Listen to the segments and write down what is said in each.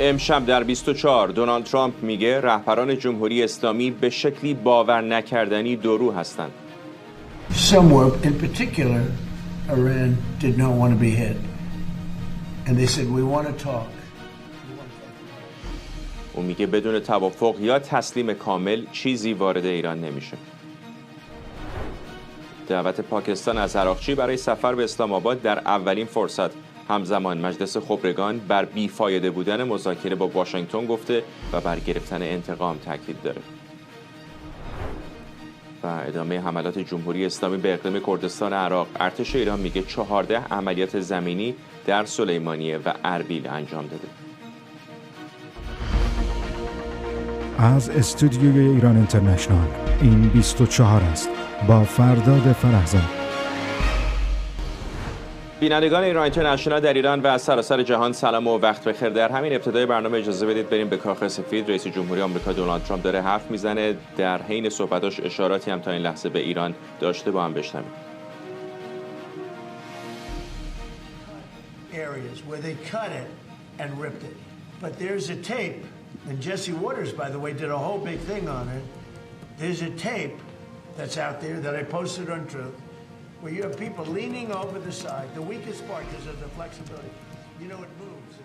امشب در 24 دونالد ترامپ میگه رهبران جمهوری اسلامی به شکلی باور نکردنی دورو هستند. Somewhere in particular Iran did not want to be hit. And they said we want to talk. او میگه بدون توافق یا تسلیم کامل چیزی وارد ایران نمیشه. دعوت پاکستان از عراقچی برای سفر به اسلام آباد در اولین فرصت. همزمان مجلس خبرگان بر بیفایده بودن مذاکره با واشنگتن گفته و بر گرفتن انتقام تاکید داره. و ادامه حملات جمهوری اسلامی به اقلیم کردستان عراق. ارتش ایران میگه 14 عملیات زمینی در سلیمانیه و اربیل انجام داده. از استودیوی ایران اینترنشنال این 24 است با فرداد فرهزاد. بینندگان ایران اینترنشنال در ایران و سراسر جهان سلام و وقت بخیر. در همین ابتدای برنامه اجازه بدید بریم به کاخ سفید. رئیس جمهوری آمریکا دونالد ترامپ داره حرف میزنه. در حین صحبتاش اشاراتی هم تا این لحظه به ایران داشته، با هم بشنویم. Areas where they cut it and ripped it. But there's a tape, and Jesse Waters, by the way, did a whole big thing on it. There's a tape that's out there that I posted on Truth, where you have people leaning over the side. The weakest part is of the flexibility. You know, it moves.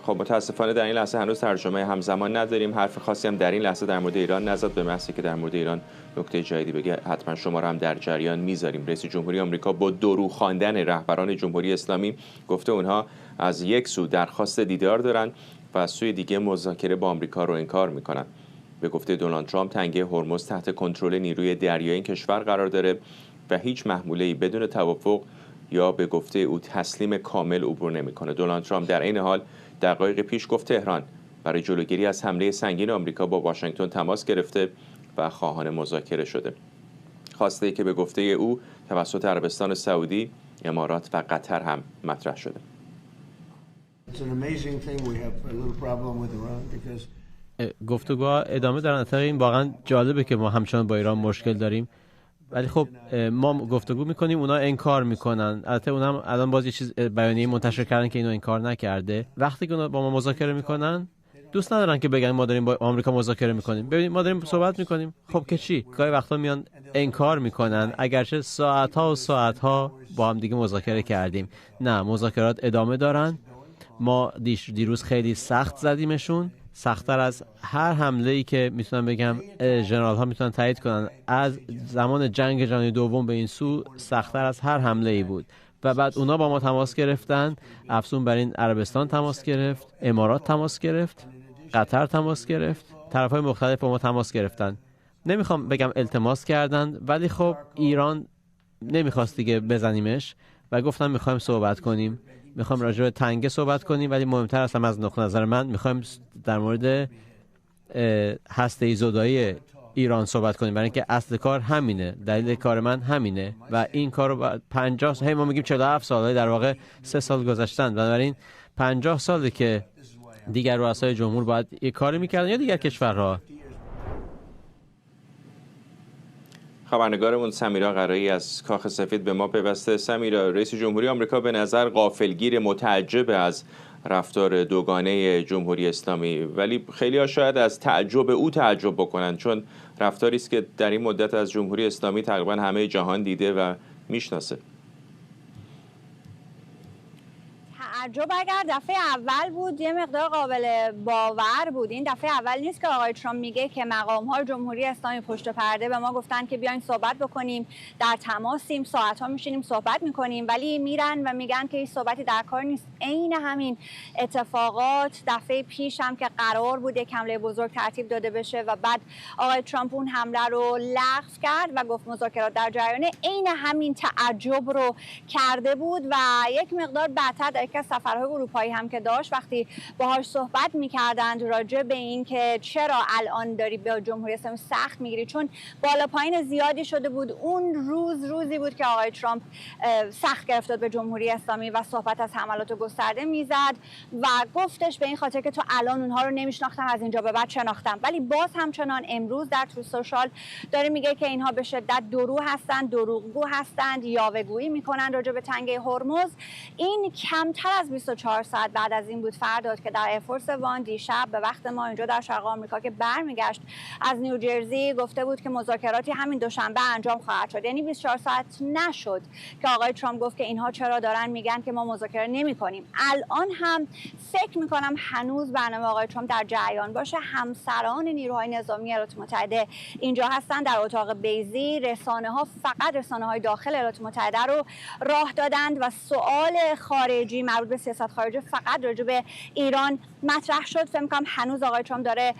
خب متاسفانه در این لحظه هنوز ترجمه همزمان نداریم. حرف خاصی هم در این لحظه در مورد ایران نزد. به محضی که در مورد ایران نکته جدیدی بگه حتما شما رو هم در جریان میذاریم. رئیس جمهوری آمریکا با دورو خواندن رهبران جمهوری اسلامی گفته اونها از یک سو درخواست دیدار دارن و از سوی دیگه مذاکره با آمریکا رو انکار میکنن. به گفته دونالد ترامپ تنگه هرمز تحت کنترل نیروی دریایی این کشور قرار داره و هیچ محموله‌ای بدون توافق یا به گفته او تسلیم کامل عبور نمیکنه. دونالد ترامپ در این حال دقایق پیش گفت تهران برای جلوگیری از حمله سنگین آمریکا با واشنگتن تماس گرفته و خواهان مذاکره شده. خواسته ای که به گفته او توسط عربستان سعودی، امارات و قطر هم مطرح شده. گفتگوها ادامه دارن. این واقعا جالبه که ما همچنان با ایران مشکل داریم، ولی خب ما گفتگو میکنیم اونا انکار میکنن. البته اونا هم الان باز یه چیز بیانیه منتشر کردن که اینو انکار نکرده. وقتی که اونا با ما مذاکره میکنن دوست ندارن که بگن ما داریم با آمریکا مذاکره میکنیم. ببینید ما داریم صحبت میکنیم، خب که چی؟ گاهی وقتا میان انکار میکنن اگرچه ساعت‌ها و ساعت‌ها با هم دیگه مذاکره کردیم. نه، مذاکرات ادامه دارن. ما دیروز خیلی سخت زدیمشون، سخت‌تر از هر حمله‌ای که میتونم بگم ژنرال ها میتونن تایید کنن از زمان جنگ جهانی دوم به این سو سخت‌تر از هر حمله‌ای بود. و بعد اونا با ما تماس گرفتن، افزون بر این عربستان تماس گرفت، امارات تماس گرفت، قطر تماس گرفت، طرف‌های مختلف با ما تماس گرفتن. نمیخوام بگم التماس کردن، ولی خب ایران نمیخواست دیگه بزنیمش و گفتم میخوایم صحبت کنیم. میخوام راجع به تنگه صحبت کنیم، ولی مهمتر اصلا از نقطه نظر من میخوایم در مورد هسته‌ای زدایی ایران صحبت کنیم، برای اینکه اصل کار همینه، دلیل کار من همینه و این کار رو 50 ما میگیم 47 سال، در واقع 3 سال گذشتن. بنابراین 50 ساله که دیگر رؤسای جمهور باید یک کاری میکردن یا دیگر کشورها. خبرنگارمون سمیرا قرایی از کاخ سفید به ما پیوسته. سمیرا، رئیس جمهوری آمریکا به نظر غافلگیر، متعجب از رفتار دوگانه جمهوری اسلامی، ولی خیلی‌ها شاید از تعجب او تعجب بکنن، چون رفتاری است که در این مدت از جمهوری اسلامی تقریبا همه جهان دیده و میشناسه. تعجب اگر دفعه اول بود یه مقدار قابل باور بود. این دفعه اول نیست که آقای ترامپ میگه که مقام‌های جمهوری اسلامی پشت پرده به ما گفتن که بیاین صحبت بکنیم، در تماسیم، ساعت‌ها میشینیم صحبت میکنیم، ولی میرن و میگن که هیچ صحبتی در کار نیست. عین همین اتفاقات دفعه پیش هم که قرار بود یک حمله بزرگ ترتیب داده بشه و بعد آقای ترامپ اون حمله رو لغو کرد و گفت مذاکرات در جریانه، عین همین تعجب رو کرده بود و یک مقدار بعدتر در یک سفرهای اروپایی هم که داشت وقتی باهاش صحبت می‌کردند راجع به این که چرا الان داری به جمهوری اسلامی سخت می‌گیری، چون بالا پایین زیادی شده بود. اون روزی بود که آقای ترامپ سخت گرفتاد به جمهوری اسلامی و صحبت از حملات گسترده میزد و گفتش به این خاطر که تو الان اونها رو نمیشناختم، از اینجا به بعد شناختم. ولی باز همچنان امروز در تو سوشال داره میگه که اینها به شدت درو هستند، دروغگو هستند، یاوه‌گویی میکنن راجع به تنگه هرمز. این کمتر از از 24 ساعت بعد از این بود فرداد که در ایرفورس وان دیشب به وقت ما اینجا در شرق آمریکا که برمیگشت از نیوجرسی گفته بود که مذاکراتی همین دوشنبه انجام خواهد شد. یعنی 24 ساعت نشد که آقای ترامپ گفت که اینها چرا دارن میگن که ما مذاکره نمی‌کنیم. الان هم فکر می‌کنم هنوز برنامه آقای ترامپ در جریان باشه. همسران نیروهای نظامی ایالات متحده اینجا هستن در اتاق بیضی. رسانه‌ها فقط رسانه‌های داخل ایالات متحده رو راه دادند و سوال خارجی مربوط به سیاست خارجی فقط راجع به ایران مطرح شد. فکر می‌کنم هنوز آقای ترامپ داره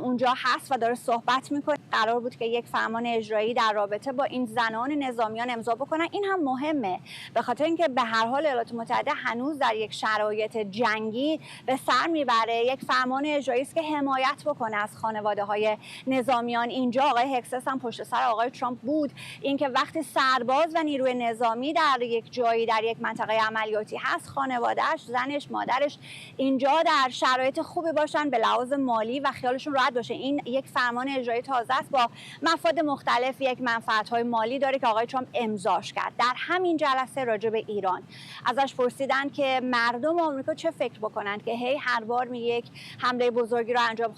اونجا هست و داره صحبت میکنه. قرار بود که یک فرمان اجرایی در رابطه با این زنان نظامیان امضا بکنن. این هم مهمه به خاطر اینکه به هر حال ایالات متحده هنوز در یک شرایط جنگی به سر میبره. یک فرمان اجرایی است که حمایت بکنه از خانواده‌های نظامیان. اینجا آقای هکسس هم پشت سر آقای ترامپ بود. اینکه وقتی سرباز و نیروی نظامی در یک جایی در یک منطقه عملیاتی هست، خانواده‌اش، زنش، مادرش اینجا در شرایط خوبی باشن به لحاظ مالی و خیالشون راحت باشه. این یک فرمان اجرایی تازه است با مفاد مختلف، یک منفعت‌های مالی داره که آقای ترامپ امضاش کرد. در همین جلسه راجع به ایران ازش پرسیدن که مردم آمریکا چه فکر بکنن که هی هر بار میگه یک حمله بزرگی رو انجام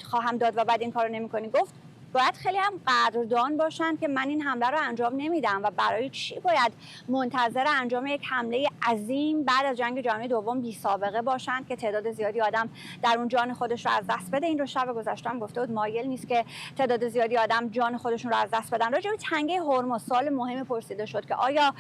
خواهم داد و بعد این کارو نمی‌کنی. گفت باید خیلی هم قدردان باشن که من این حمله رو انجام نمیدم و برای چی باید منتظر انجام یک حمله عظیم بعد از جنگ جهانی دوم بی سابقه باشن که تعداد زیادی آدم در اون جان خودش رو از دست بده. این رو شب گذشته هم گفته بود مایل نیست که تعداد زیادی آدم جان خودشون رو از دست بدن. راجع به تنگه هرمز سوال مهمی پرسیده شد که آیا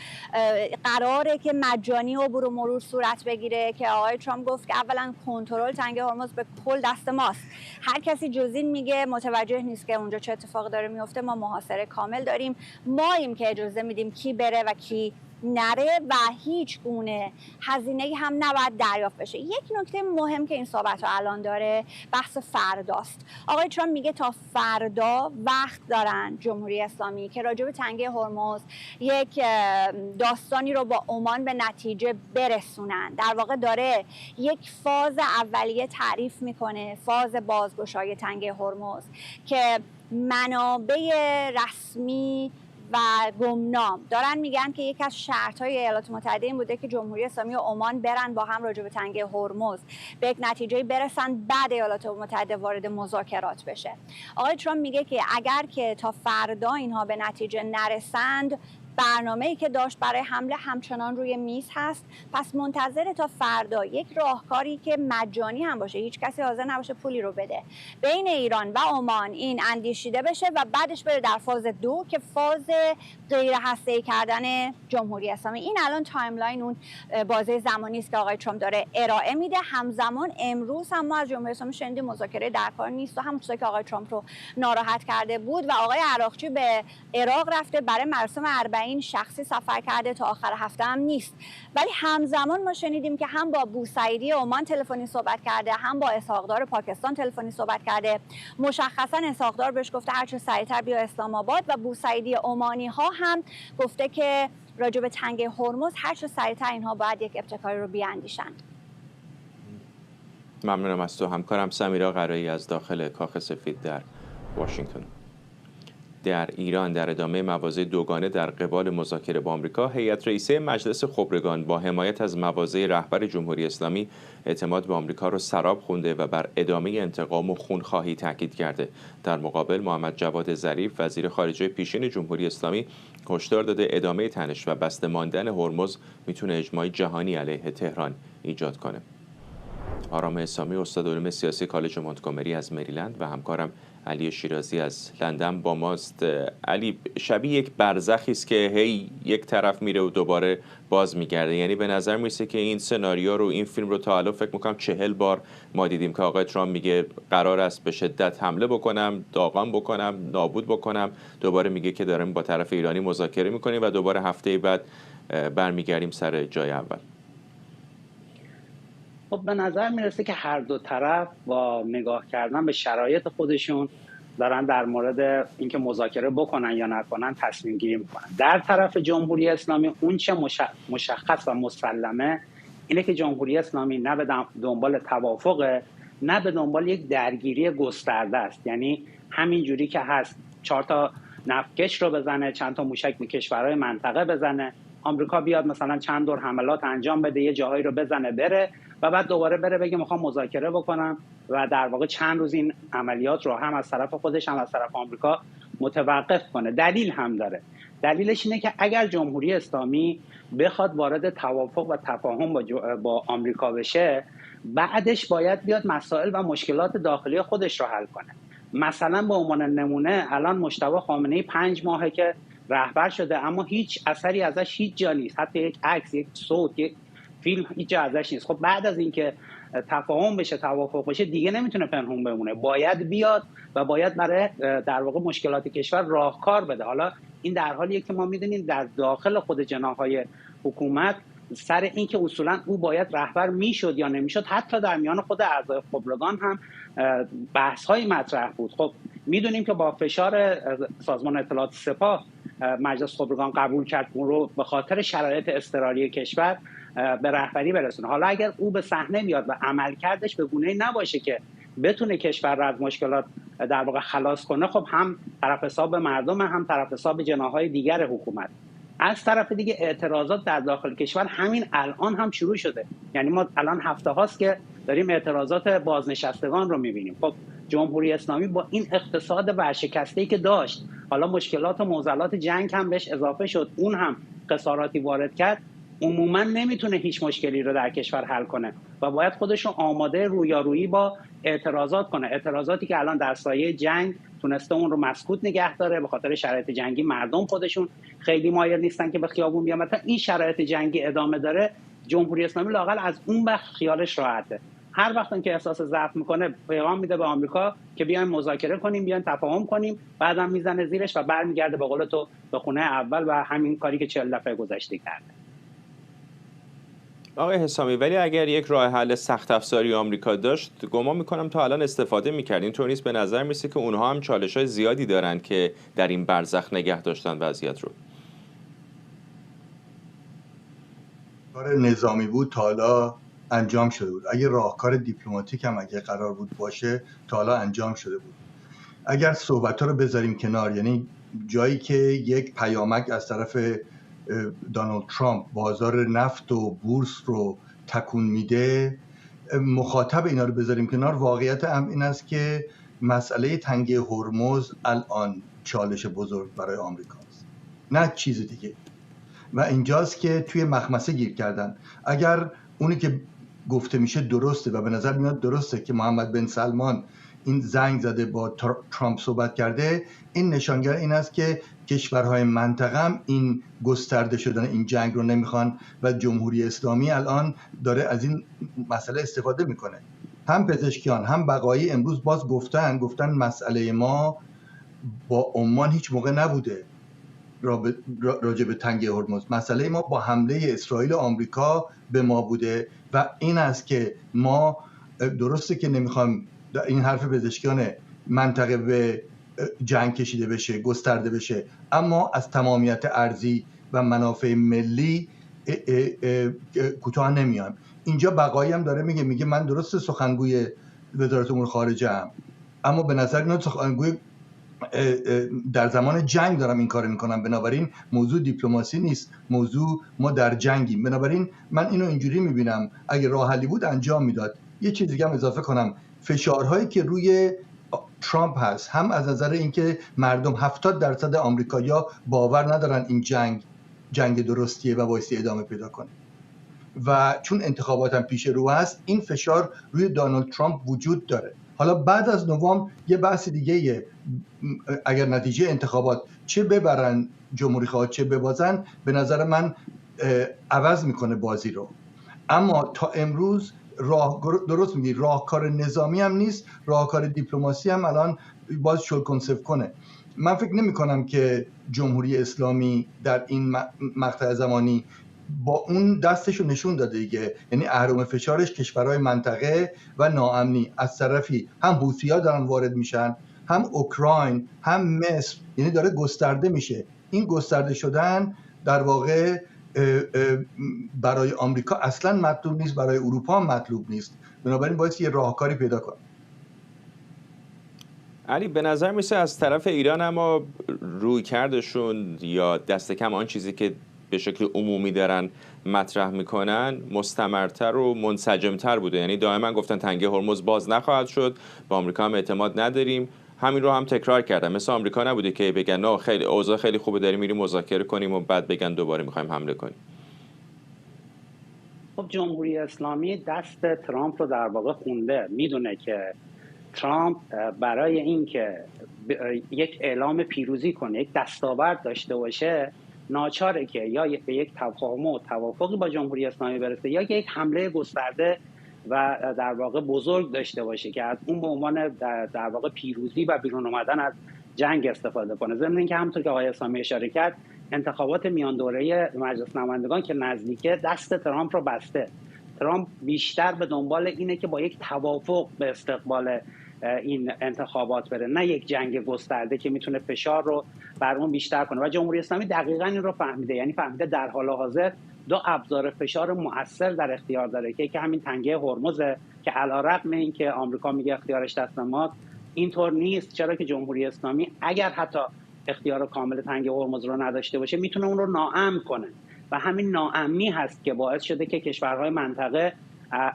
قراره که مجانی عبور و مرور صورت بگیره که آقای ترامپ گفت که اولا کنترل تنگه هرمز به کل دست ماست. هر کسی جز این میگه متوجه نیست که اونجا چه اتفاقی داره میفته. ما محاصره کامل داریم. ماییم که اجازه میدیم کی بره و کی نره و هیچ گونه هزینه‌ای هم نباید دریافت بشه. یک نکته مهم که این صحبت رو الان داره بحث فرداست. آقای ترامپ میگه تا فردا وقت دارن جمهوری اسلامی که راجع به تنگه هرمز یک داستانی رو با عمان به نتیجه برسونن. در واقع داره یک فاز اولیه تعریف میکنه، فاز بازگشایی تنگه هرمز که منابع رسمی و گمنام دارن میگن که یکی از شرط‌های ایالات متحده این بوده که جمهوری اسلامی و عمان برن با هم راجع به تنگه هرمز به یک نتیجه برسن، بعد ایالات متحده وارد مذاکرات بشه. آقای ترامپ میگه که اگر که تا فردا اینها به نتیجه نرسند برنامه‌ای که داشت برای حمله همچنان روی میز هست. پس منتظر تا فردا یک راهکاری که مجانی هم باشه، هیچ کسی حاضر نباشه پولی رو بده، بین ایران و عمان این اندیشیده بشه و بعدش بره در فاز 2 که فاز غیر هسته‌ای کردن جمهوری اسلامی. این الان تایملاین اون بازه زمانی است که آقای ترامپ داره ارائه میده. همزمان امروز هم ما از جمهوری اسلامی شنیدیم مذاکره در کار نیست و همون چیزی که آقای ترامپ رو ناراحت کرده بود و آقای عراقچی به عراق رفته برای مراسم 40 شخصی سفر کرده، تا آخر هفته هم نیست. ولی همزمان ما شنیدیم که هم با بوسعیدی عمان تلفنی صحبت کرده، هم با اسحاقدار پاکستان تلفنی صحبت کرده. مشخصا اسحاقدار بهش گفته هر چه سریعتر بیا اسلام آباد و بوسعیدی عمانی ها هم گفته که راجع به تنگه هرمز هر چه سریعتر اینها باید یک ابتکاری رو بیاندیشن. ممنونم از تو همکارم سمیرا قرایی از داخل کاخ سفید در واشنگتن. در ایران در ادامه مواضع دوگانه در قبال مذاکره با آمریکا، هیئت رئیسه مجلس خبرگان با حمایت از مواضع رهبر جمهوری اسلامی اعتماد به آمریکا را سراب خونده و بر ادامه انتقام و خونخواهی تاکید کرده. در مقابل محمد جواد ظریف وزیر خارجه پیشین جمهوری اسلامی هشدار داده ادامه تنش و بسته ماندن هرمز میتونه اجماع جهانی علیه تهران ایجاد کنه. آرام اسلامی استاد علوم سیاسی کالج مونتگومری از مریلند و همکارم علی شیرازی از لندن با ماست. علی، شبیه یک برزخی است که هی یک طرف میره و دوباره باز میگرده. یعنی به نظر میسه که این سناریو رو، این فیلم رو تا الان فکر میکنم 40 بار ما دیدیم که آقای ترامپ میگه قرار است به شدت حمله بکنم، داغان بکنم، نابود بکنم، دوباره میگه که داریم با طرف ایرانی مذاکره میکنیم و دوباره هفته بعد برمیگردیم سر جای اول. خب به نظر میرسه که هر دو طرف با نگاه کردن به شرایط خودشون دارن در مورد اینکه مذاکره بکنن یا نکنن تصمیم گیری میکنن. در طرف جمهوری اسلامی اون چه مشخص و مسلمه اینه که جمهوری اسلامی نه به دنبال توافقه، نه به دنبال یک درگیری گسترده است. یعنی همین جوری که هست 4 تا نفتکش رو بزنه، چند تا موشک به کشورهای منطقه بزنه، آمریکا بیاد مثلا چند دور حملات انجام بده، یه جاهایی رو بزنه بره و بعد دوباره بره بگه میخوام مذاکره بکنم و در واقع چند روز این عملیات رو هم از طرف خودش هم از طرف آمریکا متوقف کنه. دلیل هم داره. دلیلش اینه که اگر جمهوری اسلامی بخواد وارد توافق و تفاهم با آمریکا بشه، بعدش باید بیاد مسائل و مشکلات داخلی خودش رو حل کنه. مثلا به عنوان نمونه الان مجتبی خامنه‌ای 5 ماهه که رهبر شده، اما هیچ اثری ازش هیچ جا نیست، حتی یک عکس، یک صوت، یک فیلم هیچ جا ازش نیست. خب بعد از اینکه تفاهم بشه، توافق بشه، دیگه نمیتونه پنهون بمونه، باید بیاد و باید برای در واقع مشکلات کشور راهکار بده. حالا این در حالیه که ما میدونیم در داخل خود جناح‌های حکومت سر این که اصولا او باید رهبر میشد یا نمیشد، حتی در میان خود اعضای خبرگان هم بحث‌های مطرح بود. خب میدونیم که با فشار سازمان اطلاعات سپاه مجلس خبرگان قبول کرد اون رو به خاطر شرایط اضطراری کشور به رهبری برسونه. حالا اگر او به صحنه بیاد و عملکردش به گونه‌ای نباشه که بتونه کشور را از مشکلات در واقع خلاص کنه، خب هم طرف حساب مردم، هم طرف حساب جناح‌های دیگر حکومت. از طرف دیگه اعتراضات در داخل کشور همین الان هم شروع شده. یعنی ما الان هفته هاست که داریم اعتراضات بازنشستگان رو می‌بینیم. خب جمهوری اسلامی با این اقتصاد ورشکسته‌ای که داشت، حالا مشکلات و معضلات جنگ هم بهش اضافه شد، اون هم خساراتی وارد کرد، عموما نمیتونه هیچ مشکلی رو در کشور حل کنه و باید خودش رو آماده رویارویی با اعتراضات کنه. اعتراضاتی که الان در سایه جنگ تونسته اون رو مسکوت نگه داره، به خاطر شرایط جنگی مردم خودشون خیلی مایل نیستن که به خیابون بیان. مثلا این شرایط جنگی ادامه داره، جمهوری اسلامی لااقل از اون بخت خیالش راحته. هر وقت که احساس ضعف میکنه پیغام میده به آمریکا که بیاین مذاکره کنیم، بیاین تفاهم کنیم، بعدم میزنه زیرش و برمیگرده به قول تو به خونه اول و همین کاری که 40 دفعه گذشته کرده. آقای حسامی، ولی اگر یک راه حل سخت افزاری آمریکا داشت، گمان میکنم تا الان استفاده میکرد. اینطور نیست؟ به نظر میرسه که اونها هم چالش‌های زیادی دارن که در این برزخ نگه داشتن وضعیت رو. کار نظامی بود تا حالا انجام شده بود. اگه راهکار دیپلماتیک هم اگه قرار بود باشه تا حالا انجام شده بود. اگر صحبت‌ها رو بذاریم کنار، یعنی جایی که یک پیامک از طرف دونالد ترامپ بازار نفت و بورس رو تکون میده، مخاطب اینا رو بذاریم کنار، واقعیت هم این است که مسئله تنگه هرمز الان چالش بزرگ برای آمریکاست، نه چیز دیگه. و اینجاست که توی مخمسه گیر کردن. اگر اونی که گفته میشه درسته و به نظر میاد درسته که محمد بن سلمان این زنگ زده با ترامپ صحبت کرده، این نشانگر این است که کشورهای منطقه هم این گسترده شدن این جنگ رو نمیخوان و جمهوری اسلامی الان داره از این مسئله استفاده میکنه. هم پزشکیان هم بقایی امروز باز گفتن مسئله ما با عمان هیچ موقع نبوده راجع به تنگه هرمز، مسئله ما با حمله اسرائیل و آمریکا به ما بوده و این است که ما درسته که نمیخوام این حرف پزشکیان منطقه به جنگ کشیده بشه، گسترده بشه، اما از تمامیت ارضی و منافع ملی کوتاه نمیان. اینجا بقایی هم داره میگه من درسته سخنگوی وزارت امور خارجه ام، اما به نظر میاد سخنگوی در زمان جنگ دارم این کارو میکنم، بنابراین موضوع دیپلماسی نیست، موضوع ما در جنگیم. بنابراین من اینو اینجوری میبینم اگه راه حلی بود انجام میداد. یه چیز دیگه هم اضافه کنم، فشارهایی که روی ترامپ هست، هم از نظر اینکه مردم 70% آمریکایی‌ها باور ندارن این جنگ درستیه و بایستی ادامه پیدا کنه و چون انتخابات هم پیش رو هست، این فشار روی دونالد ترامپ وجود داره. حالا بعد از نوامبر یه بحث دیگه، اگر نتیجه انتخابات چه ببرن جمهوری‌خواه چه ببازن، به نظر من عوض میکنه بازی رو. اما تا امروز درست میگی، راهکار نظامی هم نیست، راهکار دیپلماسی هم الان باز شل کنسف کنه. من فکر نمی کنم که جمهوری اسلامی در این مقطع زمانی با اون دستشو نشون داده دیگه، یعنی اهرم فشارش کشورهای منطقه و ناامنی، از طرفی هم حوثی‌ها دارن وارد میشن، هم اوکراین، هم مصر، یعنی داره گسترده میشه. این گسترده شدن در واقع برای آمریکا اصلا مطلوب نیست، برای اروپا هم مطلوب نیست، بنابراین باید یه راهکاری پیدا کنه. علی، به نظر میسه از طرف ایران اما روی کردشون یا دست کم آن چیزی که به شکل عمومی دارن مطرح میکنن مستمرتر و منسجمتر بوده. یعنی دائما گفتن تنگه هرمز باز نخواهد شد، با آمریکا هم اعتماد نداریم. همین رو هم تکرار کردن. مثل آمریکا نبوده که بگن نه خیلی اوضاع خیلی خوبه داریم میریم مذاکره کنیم و بعد بگن دوباره میخوایم حمله کنیم. خب جمهوری اسلامی دست ترامپ رو در واقع خونده، میدونه که ترامپ برای اینکه یک اعلام پیروزی کنه، یک دستاورد داشته باشه، ناچاره که یا به یک تفاهم و توافقی با جمهوری اسلامی برسه یا یک حمله گسترده و در واقع بزرگ داشته باشه که از اون به عنوان در واقع پیروزی و بیرون اومدن از جنگ استفاده کنه. ضمن اینکه همونطور که آقای اسلامی اشاره کرد، انتخابات میان دوره مجلس نمایندگان که نزدیکه دست ترامپ رو بسته. ترامپ بیشتر به دنبال اینه که با یک توافق به استقبال این انتخابات بره، نه یک جنگ گسترده که میتونه فشار رو بر اون بیشتر کنه. و جمهوری اسلامی دقیقاً این رو فهمیده، یعنی فهمیده در حال حاضر دو ابزار فشار مؤثر در اختیار داره که همین تنگه هرمز که علیرغم اینکه آمریکا میگه اختیارش دست ماست، اینطور نیست. چرا که جمهوری اسلامی اگر حتی اختیار کامل تنگه هرمز رو نداشته باشه میتونه اون رو ناامن کنه و همین ناامنی هست که باعث شده که کشورهای منطقه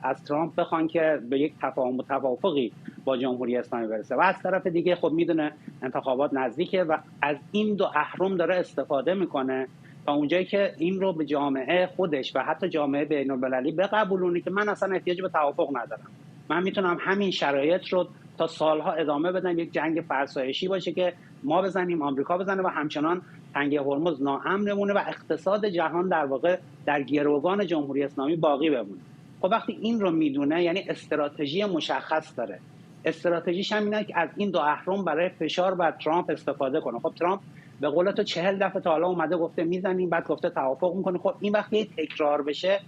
از ترامپ بخوان که به یک تفاهم و توافقی با جمهوری اسلامی برسه. و از طرف دیگه خب میدونه انتخابات نزدیکه و از این دو اهرم داره استفاده میکنه تا اونجایی که این رو به جامعه خودش و حتی جامعه بین‌المللی بقبولونه که من اصلا احتیاج به توافق ندارم، من میتونم همین شرایط رو تا سالها ادامه بدم، یک جنگ فرسایشی باشه که ما بزنیم آمریکا بزنه و همچنان تنگه هرمز ناامن بمونه و اقتصاد جهان در واقع در گروگان جمهوری اسلامی باقی بمونه. خب وقتی این رو میدونه یعنی استراتژی مشخص داره. استراتژیش هم اینه که از این دو اهرم برای فشار بر ترامپ استفاده کنه. خب ترامپ به قول تو 40 دفعه تا حالا اومده گفته میزنیم، بعد گفته توافق میکنه. خب این وقتی تکرار بشه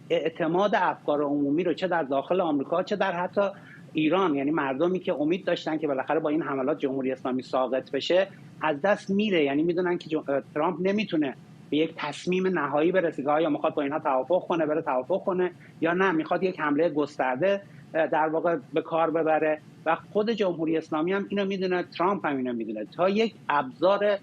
اعتماد افکار عمومی رو چه در داخل آمریکا چه در حتی ایران، یعنی مردمی که امید داشتن که بالاخره با این حملات جمهوری اسلامی ساقط بشه، از دست میره. یعنی میدونن که ترامپ نمیتونه به یک تصمیم نهایی برسه که آیا میخواد با اینها توافق کنه، بره توافق کنه، یا نه میخواد یک حمله گسترده در واقع به کار ببره. و خود جمهوری اسلامی هم اینو میدونه، ترامپ هم اینو میدونه. تا یک ابزار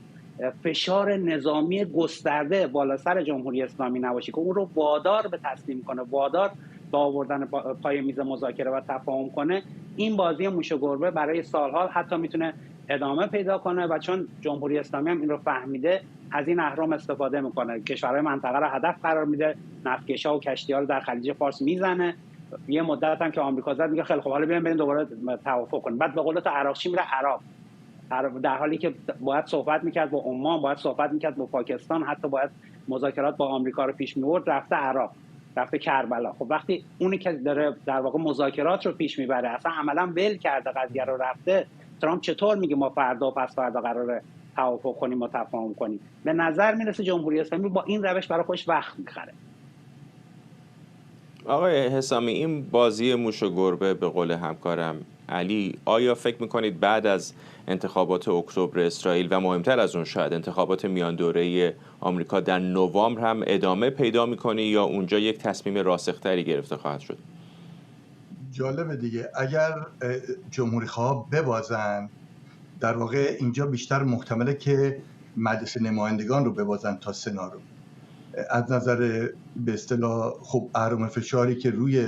فشار نظامی گسترده بالا سر جمهوری اسلامی نباشه که اون رو وادار به تسلیم کنه، وادار به آوردن پای میز مذاکره و تفاهم کنه، این بازی موش و گربه برای سالها حتی میتونه ادامه پیدا کنه. و چون جمهوری اسلامی هم این رو فهمیده، از این اهرم استفاده میکنه، کشورهای منطقه رو هدف قرار میده، نفتکشا و کشتی‌ها رو در خلیج فارس میزنه. یه مدت هم که آمریکا زد میگه خیلی خوب حالا بریم دوباره توافق کنیم. بعد به قول تو عراقچی میره عراق، در حالی که باید صحبت میکرد با عمان، باید صحبت میکرد با پاکستان، حتی باید مذاکرات با آمریکا رو پیش میبرد، رفته عراق، رفته کربلا. خب وقتی اونی که داره در واقع مذاکرات رو پیش میبره اصلا عملا ول کرده قضیه رو رفته، ترامپ چطور میگه ما فردا و پس فردا قراره توافق کنیم و تفاهم کنیم؟ به نظر میرسه جمهوری اسلامی با این روش برای خودش وقت میخره. آقای حسامی، این بازی موش و گربه به قول همکارم علی، آیا فکر میکنید بعد از انتخابات اکتبر اسرائیل و مهمتر از اون شاید انتخابات میان دوره آمریکا در نوامبر هم ادامه پیدا میکنه یا اونجا یک تصمیم راسختری گرفته خواهد شد؟ جالبه دیگه، اگر جمهوری‌خواه ببازن در واقع اینجا بیشتر محتمله که مجلس نمایندگان رو ببازن تا سنا رو. از نظر به اصطلاح خب اهرم فشاری که روی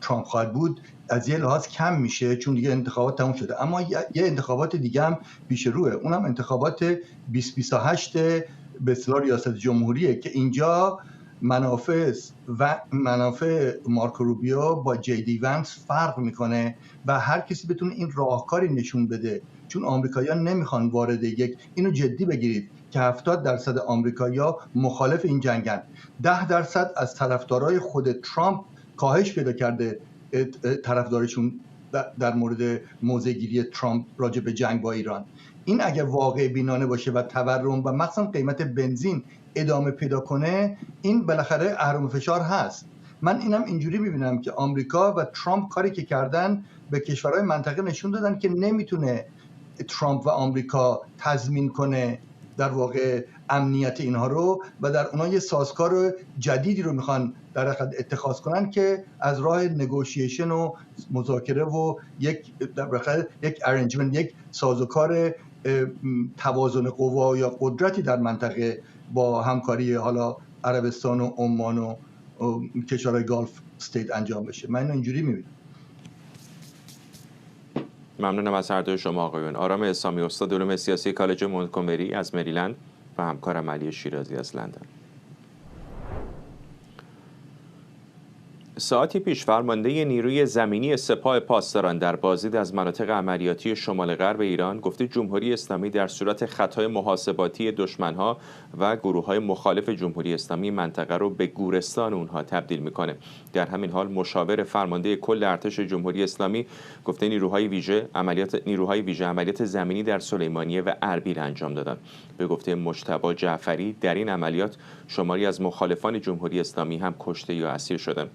ترامپ خواهد بود از یه لحاظ کم میشه چون دیگه انتخابات تموم شده. اما یه انتخابات دیگه هم پیش روه، اونم انتخابات 2028 به اصطلاح ریاست جمهوریه که اینجا منافع مارکو روبیو با جی دی ونس فرق میکنه و هر کسی بتونه این راهکاری نشون بده، چون آمریکایی‌ها نمیخوان وارد اینو جدی بگیرید که 70% آمریکایی‌ها مخالف این جنگن. 10% از طرفدارای خود ترامپ کاهش پیدا کرده طرفدارشون در مورد موضع‌گیری ترامپ راجع به جنگ با ایران. این اگر واقع بینانه باشه و تورم و مخصوصا قیمت بنزین ادامه پیدا کنه، این بالاخره اهرم فشار هست. من اینم اینجوری میبینم که آمریکا و ترامپ کاری که کردن به کشورهای منطقه نشون دادن که نمیتونه ترامپ و آمریکا تضمین کنه در واقع امنیت اینها رو و در اونها یه سازکار جدیدی رو میخوان در حقیقت اتخاذ کنن که از راه نگوشیشن و مذاکره و یک ارنجمنت، یک سازوکار توازن قوا یا قدرتی در منطقه با همکاری حالا عربستان و عمان و کشورهای گالف استیت انجام بشه. من اینجوری میبینم. ممنونم از هر دوی شما آقایون. آرام اسامی، استاد علوم سیاسی کالج مونتگومری از مریلند و همکارم علی شیرازی از لندن. ساعتی پیش فرمانده نیروی زمینی سپاه پاسداران در بازدید از مناطق عملیاتی شمال غرب ایران گفته جمهوری اسلامی در صورت خطای محاسباتی دشمنها و گروه‌های مخالف جمهوری اسلامی منطقه رو به گورستان اونها تبدیل میکنه. در همین حال مشاور فرمانده کل ارتش جمهوری اسلامی گفته نیروهای ویژه عملیات زمینی در سلیمانیه و اربیل انجام دادند. به گفته مجتبی جعفری در این عملیات شماری از مخالفان جمهوری اسلامی هم کشته یا اسیر شدند.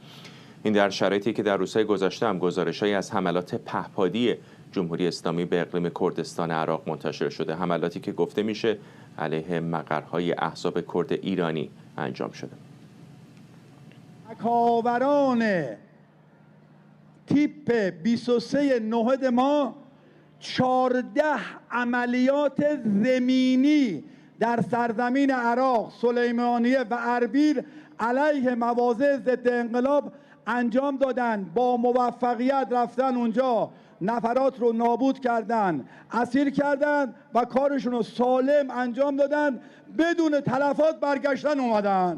این در شرایطی که در روزهای گذشته هم گزارش‌هایی از حملات پهپادی جمهوری اسلامی به اقلیم کردستان عراق منتشر شده، حملاتی که گفته میشه علیه مقرهای احزاب کرد ایرانی انجام شده. تکاوران تیپ 23 نهد ما 14 عملیات زمینی در سرزمین عراق، سلیمانیه و اربیل علیه مواضع ضد انقلاب انجام دادن. با موفقیت رفتن اونجا، نفرات رو نابود کردن، اسیر کردن و کارشون رو سالم انجام دادن، بدون تلفات برگشتن اومدن.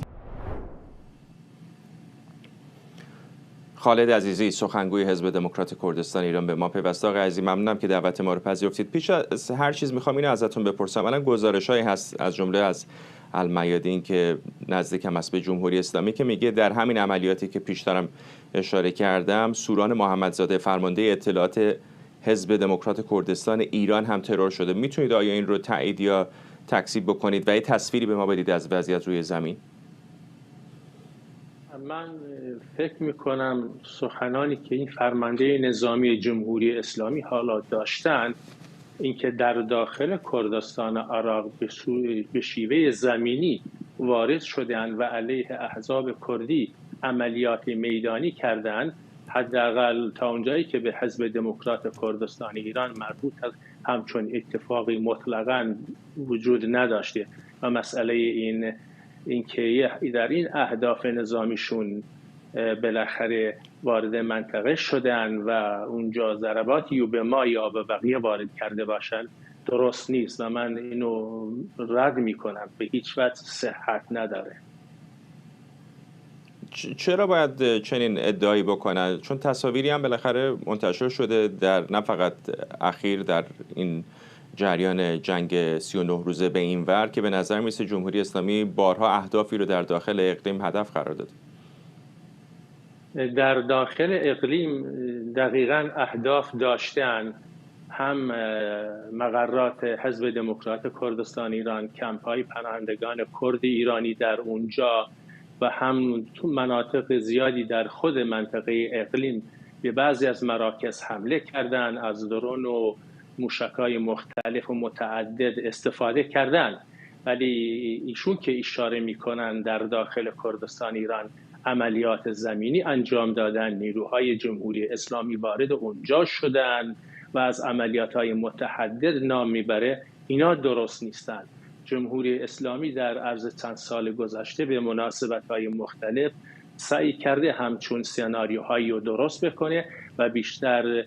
خالد عزیزی، سخنگوی حزب دموکرات کردستان ایران به ما پیوسته. آقای عزیزی ممنونم که دعوت ما رو پذیرفتید. پیش از هر چیز میخوام اینو ازتون بپرسم. الان گزارش‌هایی هست از جمله از المیادین که نزدیک هم است به جمهوری اسلامی که میگه در همین عملیاتی که پیشترم اشاره کردم سوران محمدزاده فرمانده اطلاعات حزب دموکرات کردستان ایران هم ترور شده. میتونید آیا این رو تایید یا تکذیب بکنید و یه تصویری به ما بدید از وضعیت روی زمین؟ من فکر میکنم سخنانی که این فرمانده نظامی جمهوری اسلامی حالا داشتن، اینکه در داخل کردستان عراق به شیوه زمینی وارد شدن و علیه احزاب کردی عملیات میدانی کردند، حداقل تا اونجایی که به حزب دموکرات کردستان ایران مربوط است همچون اتفاقی مطلقاً وجود نداشته و مسئله اینکه در این اهداف نظامیشون بالاخره وارد منطقه شدن و اونجا ضرباتی به ما یا به بقیه وارد کرده باشن درست نیست و من اینو رد میکنم، به هیچ وجه صحت نداره. چرا باید چنین ادعایی بکنن؟ چون تصاویری هم بالاخره منتشر شده در نه فقط اخیر در این جریان جنگ 39 روزه به این ور که به نظر میسه جمهوری اسلامی بارها اهدافی رو در داخل اقلیم هدف قرار داد. در داخل اقلیم دقیقاً اهداف داشتن، هم مقرات حزب دموکرات کردستان ایران، کمپ‌های پناهندگان کرد ایرانی در اونجا و هم تو مناطق زیادی در خود منطقه اقلیم به بعضی از مراکز حمله کردن، از درون و موشک‌های مختلف و متعدد استفاده کردن. ولی ایشون که اشاره می‌کنن در داخل کردستان ایران عملیات زمینی انجام دادن، نیروهای جمهوری اسلامی وارد اونجا شدن و از عملیات‌های متعدد نام میبره، اینا درست نیستن. جمهوری اسلامی در عرض چند سال گذشته به مناسبت‌های مختلف سعی کرده همچون سناریوهایی رو درست بکنه و بیشتر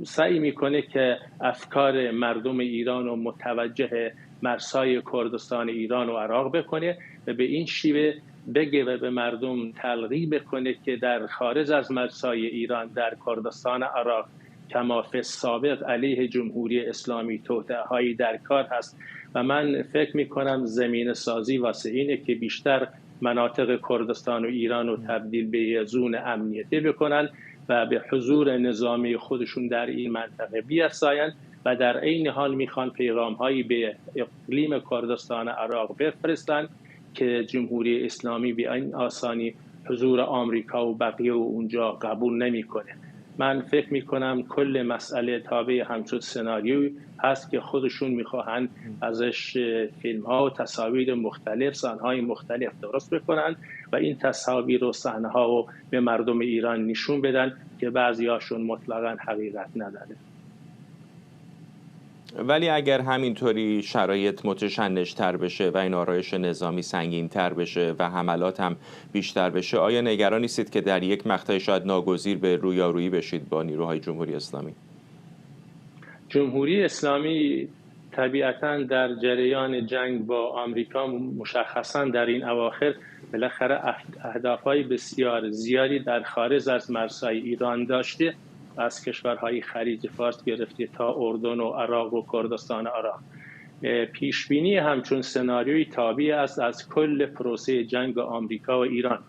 سعی میکنه که افکار مردم ایران رو متوجه مرزهای کردستان ایران و عراق بکنه و به این شیوه بگه و به مردم تلقی بکنه که در خارج از مرزهای ایران در کردستان عراق کما فی السابق علیه جمهوری اسلامی توطئه‌هایی در کار هست و من فکر میکنم زمین سازی واسه اینه که بیشتر مناطق کردستان و ایران رو تبدیل به زون امنیتی بکنن و به حضور نظامی خودشون در این منطقه بیاسایند و در عین حال میخوان پیغام‌هایی به اقلیم کردستان عراق بفرستن که جمهوری اسلامی به این آسانی حضور آمریکا و بقیه و اونجا قبول نمیکنه. من فکر میکنم کل مسئله تابع همچون سناریوی هست که خودشون میخواهند ازش فیلم ها و تصاویر مختلف، صحنه های مختلف درست بکنن و این تصاویر و صحنه ها رو به مردم ایران نشون بدن که بعضی هاشون مطلقاً حقیقت نداره. ولی اگر همینطوری شرایط متشنج‌تر بشه و این آرایش نظامی سنگین‌تر بشه و حملات هم بیشتر بشه، آیا نگران نیستید که در یک مقطع شاید ناگزیر به رویارویی بشید با نیروهای جمهوری اسلامی؟ جمهوری اسلامی طبیعتاً در جریان جنگ با آمریکا مشخصاً در این اواخر بالاخره اهداف‌های بسیار زیادی در خارج از مرزهای ایران داشته، از کشورهای خلیج فارس گرفته تا اردن و عراق و کردستان عراق. پیشبینی همچون سناریوی تابع است از کل پروسه جنگ آمریکا و ایران.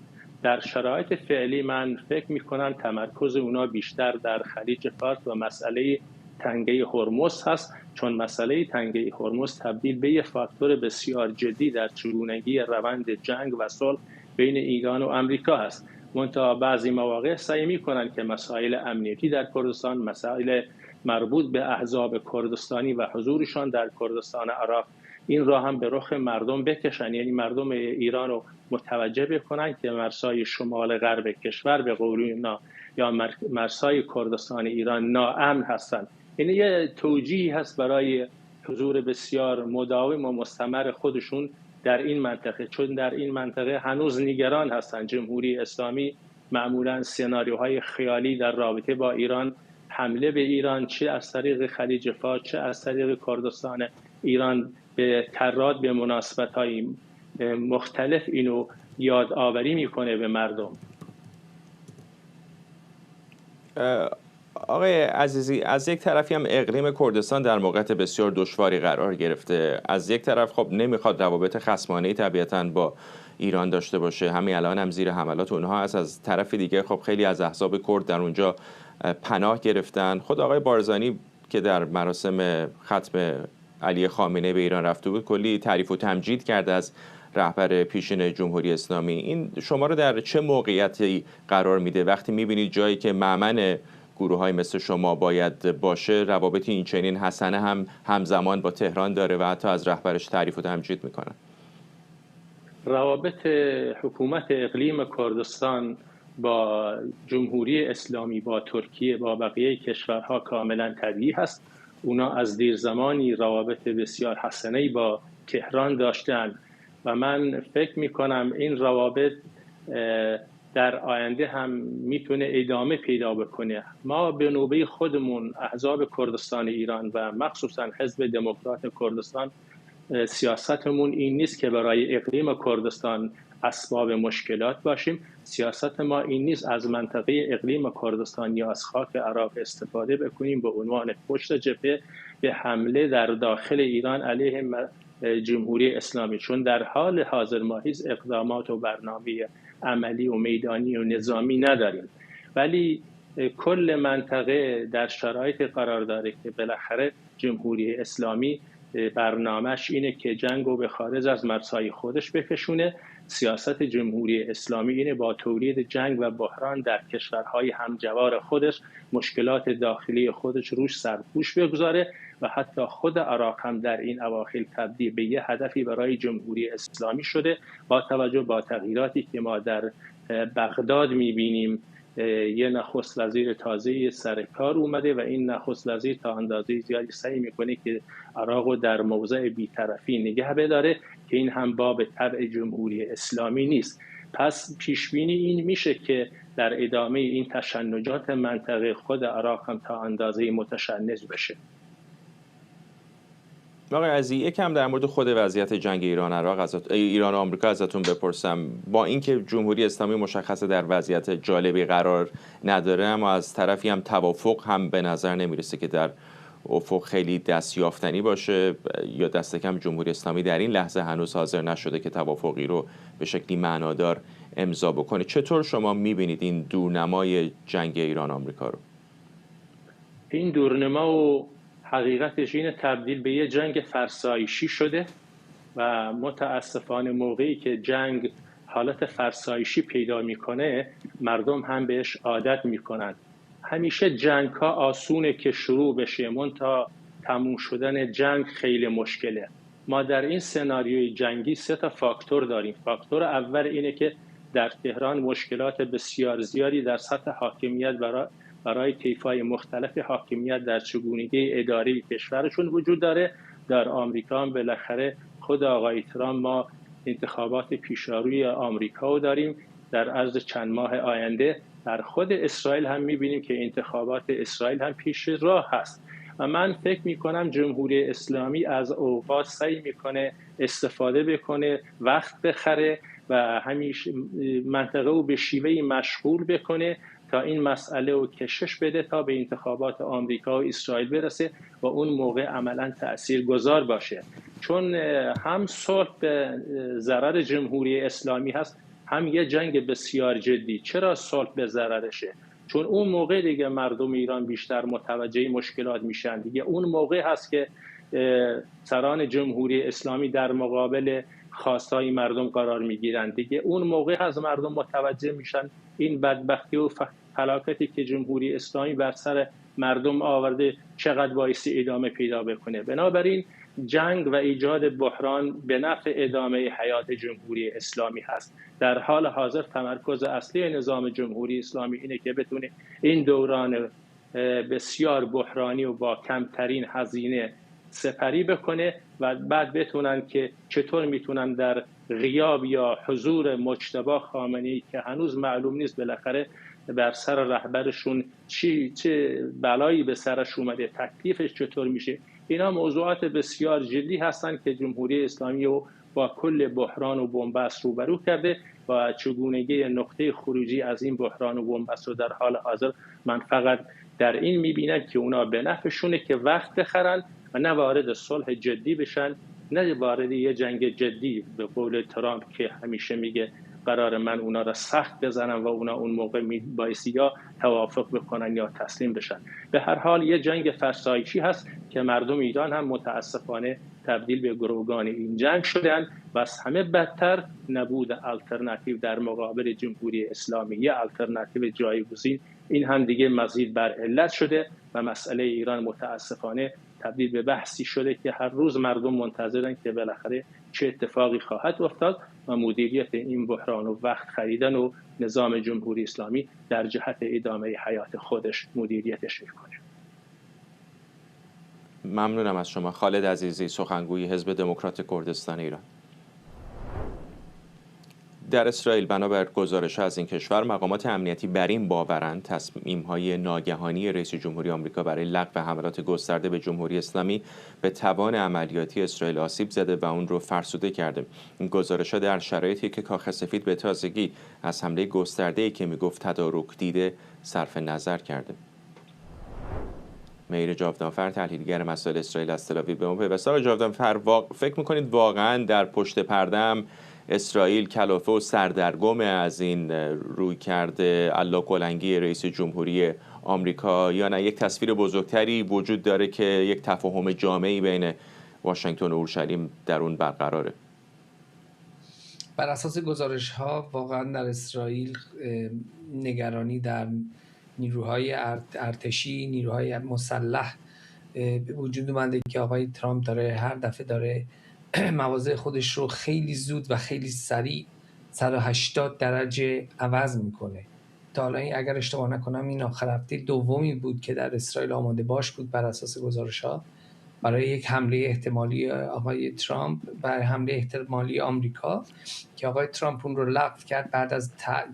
در شرایط فعلی من فکر می‌کنم تمرکز اونا بیشتر در خلیج فارس و مسئله تنگه هرمز هست، چون مسئله تنگه هرمز تبدیل به یک فاکتور بسیار جدی در چگونگی روند جنگ و صلح بین ایران و آمریکا هست. منتها بعضی مواقع سعی می‌کنند که مسائل امنیتی در کردستان، مسائل مربوط به احزاب کردستانی و حضورشان در کردستان عراق، این را هم به رخ مردم بکشن، یعنی مردم ایران رو متوجه بکنن که مرزهای شمال غرب کشور به قول اونا یا مرزهای کردستان ایران ناامن هستند. این یه توجیه هست برای حضور بسیار مداوم و مستمر خودشون در این منطقه، چون در این منطقه هنوز نگران هستند. جمهوری اسلامی معمولا سناریوهای خیالی در رابطه با ایران، حمله به ایران چه از طریق خلیج فارس چه از طریق کردستان ایران به کرات به مناسبت‌های مختلف اینو یادآوری میکنه به مردم. آقای عزیزی، از یک طرفی هم اقلیم کردستان در موقعیت بسیار دشواری قرار گرفته، از یک طرف خب نمیخواد روابط خصمانه‌ای طبیعتاً با ایران داشته باشه، همین الان هم زیر حملات اونها هست. از طرف دیگه خب خیلی از احزاب کرد در اونجا پناه گرفتن. خود آقای بارزانی که در مراسم ختم علی خامنه‌ای به ایران رفته بود کلی تعریف و تمجید کرده از رهبر پیشین جمهوری اسلامی. این شما رو در چه موقعیتی قرار میده وقتی میبینید جایی که مأمن گروه‌های مثل شما باید باشه، روابط این چنین حسنه هم همزمان با تهران داره و حتی از رهبرش تعریف و تمجید میکنن؟ روابط حکومت اقلیم کردستان با جمهوری اسلامی، با ترکیه، با بقیه کشورها کاملا طبیعی هست. اونا از دیر زمانی روابط بسیار حسنه‌ای با تهران داشتن و من فکر میکنم این روابط در آینده هم میتونه ادامه پیدا بکنه. ما به نوبه خودمون احزاب کردستان ایران و مخصوصا حزب دموکرات کردستان سیاستمون این نیست که برای اقلیم کردستان اسباب مشکلات باشیم. سیاست ما این نیست از منطقه اقلیم کردستان یا از خاک عراق استفاده بکنیم به عنوان پشت جبهه به حمله در داخل ایران علیه جمهوری اسلامی، چون در حال حاضر ما هیچ اقدامات و برنامه عملی و میدانی و نظامی نداریم، ولی کل منطقه در شرایط قرار داره که بالاخره جمهوری اسلامی برنامهش اینه که جنگ رو به خارج از مرزهای خودش بکشونه. سیاست جمهوری اسلامی اینه با تولید جنگ و بحران در کشورهای همجوار خودش مشکلات داخلی خودش روش سرپوش بگذاره و حتی خود عراق هم در این اواخر تبدیل به یه هدفی برای جمهوری اسلامی شده. با توجه با تغییراتی که ما در بغداد می‌بینیم، یه نخست وزیر تازه سر کار اومده و این نخست وزیر تا اندازه زیادی سعی میکنه که عراق رو در موضع بی‌طرفی نگه بداره که این هم باب طبع جمهوری اسلامی نیست. پس پیشبینی این میشه که در ادامه این تشنجات منطقه خود عراق هم تا اندازه متشنج بشه. آقای عزیزی، یکم در مورد خود وضعیت جنگ ایران و آمریکا ازتون بپرسم. با اینکه جمهوری اسلامی مشخصه در وضعیت جالبی قرار نداره، اما از طرفی هم توافق هم به نظر نمیرسه که در افق خیلی دستیافتنی باشه، یا دست کم جمهوری اسلامی در این لحظه هنوز حاضر نشده که توافقی رو به شکلی معنادار امضا بکنه. چطور شما میبینید این دورنمای جنگ ایران آمریکا رو؟ این دورنما و حقیقتش اینه تبدیل به یه جنگ فرسایشی شده و متاسفانه موقعی که جنگ حالت فرسایشی پیدا میکنه مردم هم بهش عادت میکنن. همیشه جنگ ها آسونه که شروع بشه، منتها تموم شدن جنگ خیلی مشکله. ما در این سناریوی جنگی 3 فاکتور داریم. فاکتور اول اینه که در تهران مشکلات بسیار زیادی در سطح حاکمیت برای طیف‌های مختلف حاکمیت در چگونگی اداری کشورشون وجود داره. در آمریکا هم بالاخره خود آقای ترامپ ما انتخابات پیشاروی آمریکا رو داریم در عرض چند ماه آینده. در خود اسرائیل هم می‌بینیم که انتخابات اسرائیل هم پیش راه هست و من فکر می‌کنم جمهوری اسلامی از اوقات سعی می‌کنه استفاده بکنه، وقت بخره و همیشه منطقه رو به شیوهی مشغول بکنه تا این مسئله رو کشش بده تا به انتخابات آمریکا و اسرائیل برسه و اون موقع عملاً تأثیرگذار باشه. چون هم صلح به ضرر جمهوری اسلامی هست، هم یه جنگ بسیار جدی. چرا صلح به ضررشه؟ چون اون موقع دیگه مردم ایران بیشتر متوجه مشکلات میشن دیگه. اون موقع هست که سران جمهوری اسلامی در مقابل خواستهای مردم قرار میگیرن دیگه. اون موقع هست مردم متوجه میشن این بدبختی و فلاکتی که جمهوری اسلامی بر سر مردم آورده چقدر باعث ادامه پیدا بکنه. بنابراین جنگ و ایجاد بحران به نفع ادامه حیات جمهوری اسلامی هست. در حال حاضر تمرکز اصلی نظام جمهوری اسلامی اینه که بتونه این دوران بسیار بحرانی و با کمترین هزینه سپری بکنه و بعد بتونن که چطور میتونن در غیاب یا حضور مجتبی خامنه‌ای که هنوز معلوم نیست بالاخره بر سر رهبرشون چه بلایی به سرش اومده، تکلیفش چطور میشه، اینا موضوعات بسیار جدی هستند که جمهوری اسلامی رو با کل بحران و بنبست روبرو کرده و چگونگی نقطه خروجی از این بحران و بنبست رو در حال حاضر من فقط در این میبینم که اونا به نفعشونه که وقت بخرن و نه وارد صلح جدی بشن، نه وارد یه جنگ جدی. به قول ترامپ که همیشه میگه قرار من اونا را سخت بزنم و اونا اون موقع بایستی یا توافق بکنن یا تسلیم بشن. به هر حال یه جنگ فرسایشی هست که مردم ایران هم متاسفانه تبدیل به گروگان این جنگ شدن و از همه بدتر نبود آلترناتیو در مقابل جمهوری اسلامی، یه آلترناتیو جایگزین، این هم دیگه مزید بر علت شده و مسئله ایران متاسفانه تبدیل به بحثی شده که هر روز مردم منتظرن که بالاخره چه اتفاقی خواهد افتاد و مدیریت این بحران و وقت خریدن و نظام جمهوری اسلامی در جهت ادامه حیات خودش مدیریتش کنه. ممنونم از شما خالد عزیزی، سخنگوی حزب دموکرات کردستان ایران. در اسرائیل بنابر گزارش از این کشور مقامات امنیتی بر این باورند تصمیم‌های ناگهانی رئیس جمهوری آمریکا برای لغو حملات گسترده به جمهوری اسلامی به توان عملیاتی اسرائیل آسیب زده و اون رو فرسوده کرده. این گزارش‌ها در شرایطی که کاخ سفید به تازگی از حمله گسترده‌ای که میگفت تدارک دیده صرف نظر کرده. مهیر جاودانفر، تحلیلگر مسائل اسرائیل از تل‌آویو به ما پیوسته. آقای جاودانفر، فکر می‌کنید واقعاً در پشت پرده اسرائیل کلافه و سردرگم از این رویکرد اللاکلنگی رئیس جمهوری آمریکا یا نه یک تصویر بزرگتری وجود داره که یک تفاهم جامعی بین واشنگتن و اورشلیم در اون برقراره؟ بر اساس گزارش‌ها واقعا در اسرائیل نگرانی در نیروهای ارتشی، نیروهای مسلح به وجود اومده که آقای ترامپ داره هر دفعه داره مواضع خودش رو خیلی زود و خیلی سریع 180 درجه عوض میکنه. تا حالا اگر اشتباه نکنم این آخر هفته دومی بود که در اسرائیل آماده باش بود بر اساس گزارش‌ها برای یک حمله احتمالی آقای ترامپ برای حمله احتمالی آمریکا که آقای ترامپ اون رو لغو کرد بعد از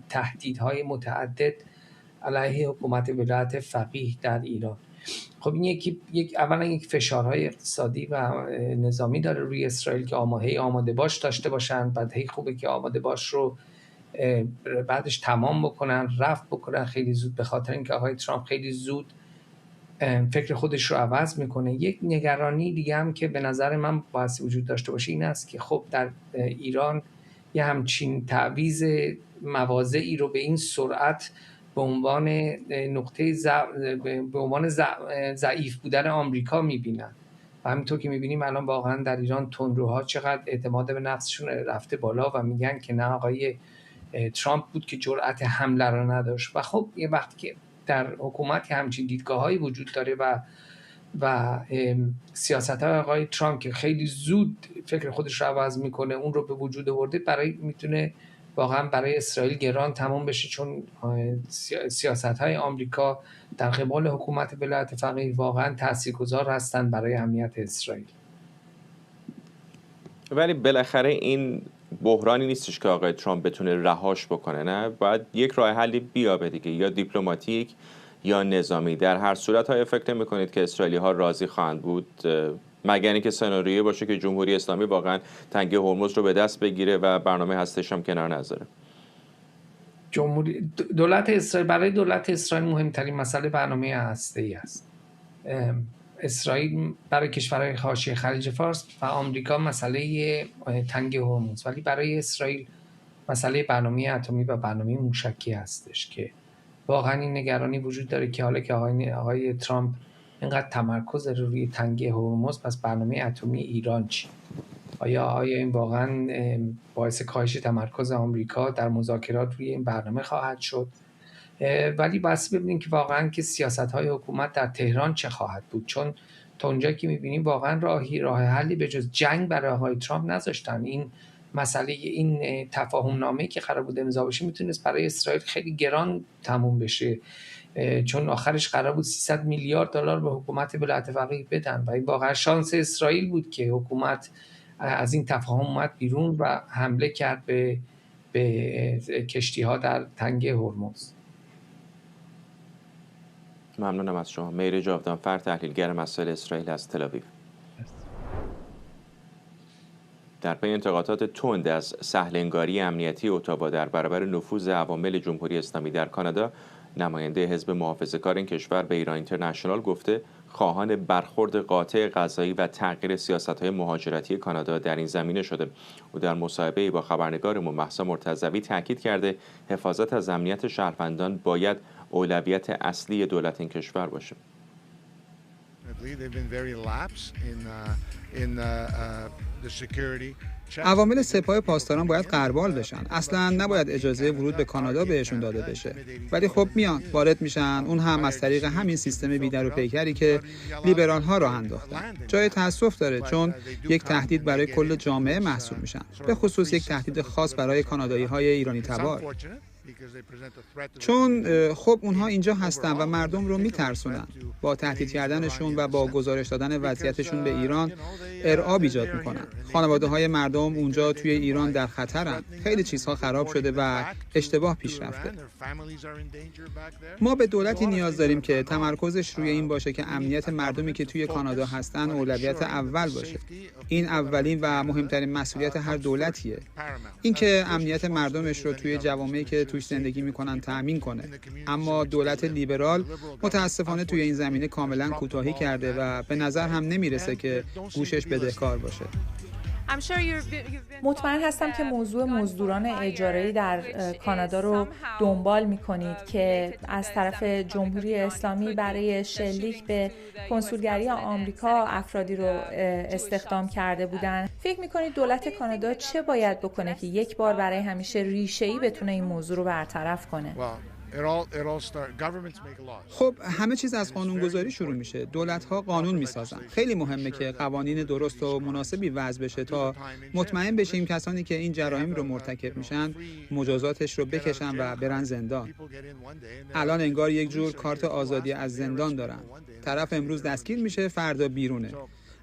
تهدیدهای متعدد علیه حکومت ولایت فقیه در ایران. خب این اولا یک فشارهای اقتصادی و نظامی داره روی اسرائیل که آماده باش داشته باشن، بعد خوبه که آماده باش رو بعدش تمام بکنن، رفع بکنن خیلی زود، به خاطر اینکه آقای ترامپ خیلی زود فکر خودش رو عوض میکنه. یک نگرانی دیگه هم که به نظر من باید وجود داشته باشه این است که خب در ایران یه همچین تعویض مواضعی رو به این سرعت به عنوان نقطه به عنوان ضعیف بودن آمریکا میبینن و همینطور که میبینیم الان واقعا در ایران تندروها چقدر اعتماد به نفسشون رفته بالا و میگن که نه آقای ترامپ بود که جرأت حمله رو نداشت. و خب یه وقتی که در حکومت همچین دیدگاه‌هایی وجود داره و سیاست‌های آقای ترامپ که خیلی زود فکر خودش رو عوض میکنه اون رو به وجود آورده، برای میتونه واقعا برای اسرائیل گران تمام بشه، چون سیاست‌های آمریکا در قبال حکومت ولایت فقیه واقعا تاثیرگذار هستند برای امنیت اسرائیل. ولی بالاخره این بحرانی نیستش که آقای ترامپ بتونه رهاش بکنه، نه؟ باید یک راه حلی بیابه دیگه، یا دیپلماتیک یا نظامی. در هر صورت های فکر نمی‌کنید که اسرائیلی ها راضی خواهند بود، مگر اینکه سناریویی باشه که جمهوری اسلامی واقعا تنگه هرمز رو به دست بگیره و برنامه هستش هم کنار نذاره؟ دولت اسرائیل، برای دولت اسرائیل مهمترین مسئله برنامه هسته‌ای است. اسرائیل برای کشورهای حاشیه خلیج فارس و آمریکا مسئله تنگ هرمز، ولی برای اسرائیل مسئله برنامه اتمی و برنامه موشکی هستش که واقعا این نگرانی وجود داره که حالا که آقای ترامپ اینقدر تمرکز داره روی تنگه هرمز، پس برنامه اتمی ایران چی؟ آیا این واقعا باعث کاهش تمرکز آمریکا در مذاکرات روی این برنامه خواهد شد؟ ولی بس ببینیم که واقعا که سیاست‌های حکومت در تهران چه خواهد بود، چون تا اونجا که می‌بینیم واقعا راه حلی به جز جنگ برای آقای ترامپ نذاشتن. این مسئله، این تفاهم نامه‌ای که قرار بود امضا بشه میتونست برای اسرائیل خیلی گران تموم بشه، چون آخرش قرار بود 300 میلیارد دلار به حکومت ولایت فقیه بدن و این واقعا شانس اسرائیل بود که حکومت از این تفاهم اومد بیرون و حمله کرد به کشتی‌ها در تنگه هرمز. ممنونم از شما. مهری جاودانفر، تحلیلگر مسائل اسرائیل از تل‌آویو. در پی انتقادات تند از سهل‌انگاری امنیتی اتاوا در برابر نفوذ عوامل جمهوری اسلامی در کانادا، نماینده حزب محافظه‌کار این کشور به ایران اینترنشنال گفته خواهان برخورد قاطع قضایی و تغییر سیاست‌های مهاجرتی کانادا در این زمینه شده. او در مصاحبه‌ای با خبرنگارمون مهسا مرتضوی تاکید کرده حفاظت از امنیت شهروندان باید اولویت اصلی دولت این کشور باشه. عوامل سپاه پاسداران باید غربال بشن. اصلا نباید اجازه ورود به کانادا بهشون داده بشه. ولی خب میان، وارد میشن، اون هم از طریق همین سیستم بیدر و پیکری که لیبرال ها راه انداختن. جای تأسف داره، چون یک تهدید برای کل جامعه محسوب میشن. به خصوص یک تهدید خاص برای کانادایی های ایرانی تبار. چون خب اونها اینجا هستن و مردم رو میترسونن. با تهدید کردنشون و با گزارش دادن وضعیتشون به ایران ارعاب ایجاد میکنن. خانواده های مردم اونجا توی ایران در خطرن. خیلی چیزها خراب شده و اشتباه پیش رفته. ما به دولتی نیاز داریم که تمرکزش روی این باشه که امنیت مردمی که توی کانادا هستن اولویت اول باشه. این اولین و مهمترین مسئولیت هر دولتیه. اینکه امنیت مردمش رو توی جوامعی که توش زندگی میکنن تأمین کنه. اما دولت لیبرال متاسفانه توی این زمینه کاملا کوتاهی کرده و به نظر هم نمیرسه که گوشش بدهکار باشه. مطمئن هستم که موضوع مزدوران اجاره‌ای در کانادا رو دنبال می‌کنید که از طرف جمهوری اسلامی برای شلیک به کنسولگری آمریکا افرادی رو استخدام کرده بودن. فکر می‌کنید دولت کانادا چه باید بکنه که یک بار برای همیشه ریشه‌ای بتونه این موضوع رو برطرف کنه؟ خب همه چیز از قانونگذاری شروع میشه. دولت‌ها قانون میسازن. خیلی مهمه که قوانین درست و مناسبی وضع بشه تا مطمئن بشیم کسانی که این جرایم رو مرتکب میشن مجازاتش رو بکشن و برن زندان. الان انگار یک جور کارت آزادی از زندان دارن. طرف امروز دستگیر میشه، فردا بیرونه.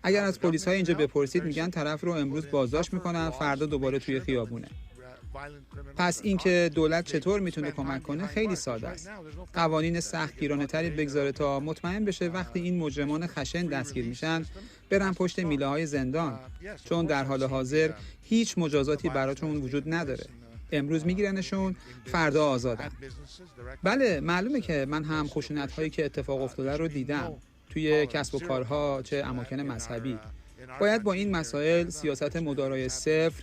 اگر از پلیس‌ها اینجا بپرسید میگن طرف رو امروز بازداشت میکنن، فردا دوباره توی خیابونه. پس اینکه دولت چطور میتونه کمک کنه خیلی ساده است. قوانین سختگیرانه‌تری بگذاره تا مطمئن بشه وقتی این مجرمان خشن دستگیر میشن برن پشت میله‌های زندان، چون در حال حاضر هیچ مجازاتی براشون وجود نداره. امروز میگیرنشون، فردا آزادن. بله معلومه که من هم خشونت‌هایی که اتفاق افتاده رو دیدم توی کسب و کارها چه اماکن مذهبی. باید با این مسائل سیاست مدارای صفر